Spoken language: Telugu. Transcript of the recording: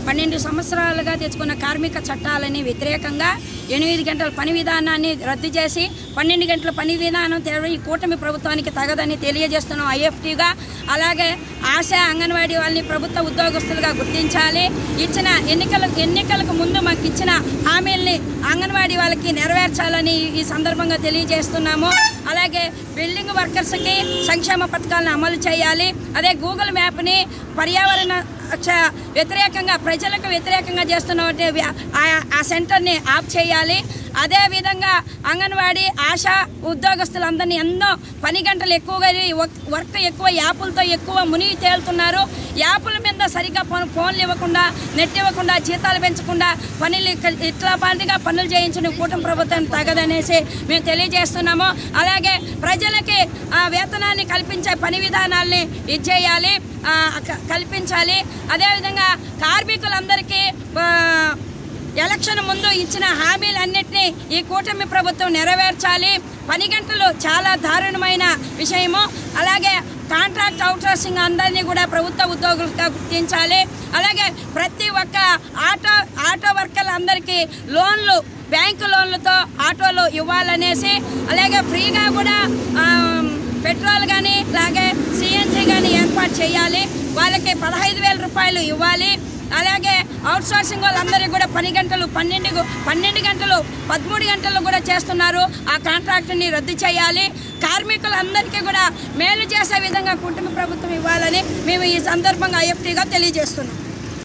12 సంవత్సరాలుగా తెచ్చుకున్న కార్మిక చట్టాలని వ్యతిరేకంగా 8 గంటల పని విధానాన్ని రద్దు చేసి 12 గంటల పని విధానం ఈ కూటమి ప్రభుత్వానికి తగదని తెలియజేస్తున్నాం ఐఎఫ్టీగా. అలాగే ఆశా అంగన్వాడీ వాళ్ళని ప్రభుత్వ ఉద్యోగస్తులుగా గుర్తించాలి. ఇచ్చిన ఎన్నికలకు ముందు మాకు ఇచ్చిన హామీల్ని అంగన్వాడీ వాళ్ళకి నెరవేర్చాలని ఈ సందర్భంగా తెలియజేస్తున్నాము. అలాగే బిల్డింగ్ వర్కర్స్కి సంక్షేమ పథకాలను అమలు చేయాలి. అదే గూగుల్ మ్యాప్ని పర్యావరణ వ్యతిరేకంగా ప్రజలకు వ్యతిరేకంగా చేస్తున్న ఆ సెంటర్ని ఆఫ్ చేయాలి. అదేవిధంగా అంగన్వాడీ ఆశా ఉద్యోగస్తులందరినీ ఎన్నో పని గంటలు ఎక్కువగా వర్క్ ఎక్కువ యాపులతో ఎక్కువ మునిగి తేలుతున్నారు. యాపుల మీద సరిగ్గా ఫోన్లు ఇవ్వకుండా నెట్ ఇవ్వకుండా జీతాలు పెంచకుండా పనులు ఇట్లా పాటిగా పనులు చేయించిన కూటమి ప్రభుత్వం తగదనేసి మేము తెలియజేస్తున్నాము. అలాగే ప్రజలకి వేతనాన్ని కల్పించే పని విధానాల్ని ఇచ్చేయాలి కల్పించాలి. అదేవిధంగా కార్మికులందరికీ ఎలక్షన్ ముందు ఇచ్చిన హామీలన్నింటినీ ఈ కూటమి ప్రభుత్వం నెరవేర్చాలి. పని గంటలు చాలా దారుణమైన విషయము. అలాగే కాంట్రాక్ట్ అవుట్సోర్సింగ్ అందరినీ కూడా ప్రభుత్వ ఉద్యోగులుగా గుర్తించాలి. అలాగే ప్రతి ఒక్క ఆటో వర్కర్లందరికీ లోన్లు బ్యాంకు లోన్లతో ఆటోలు ఇవ్వాలనేసి, అలాగే ఫ్రీగా కూడా పెట్రోల్ కానీ అలాగే సిఎన్జి కానీ ఏర్పాటు చేయాలి. వాళ్ళకి 15,000 రూపాయలు ఇవ్వాలి. అలాగే అవుట్సోర్సింగ్ వాళ్ళందరికీ కూడా పని గంటలు 12 గంటలు 13 గంటలు కూడా చేస్తున్నారు. ఆ కాంట్రాక్ట్ని రద్దు చేయాలి. కార్మికులందరికీ కూడా మేలు చేసే విధంగా కూటమి ప్రభుత్వం ఇవ్వాలని మేము ఈ సందర్భంగా ఐఎఫ్టీగా తెలియజేస్తున్నాం.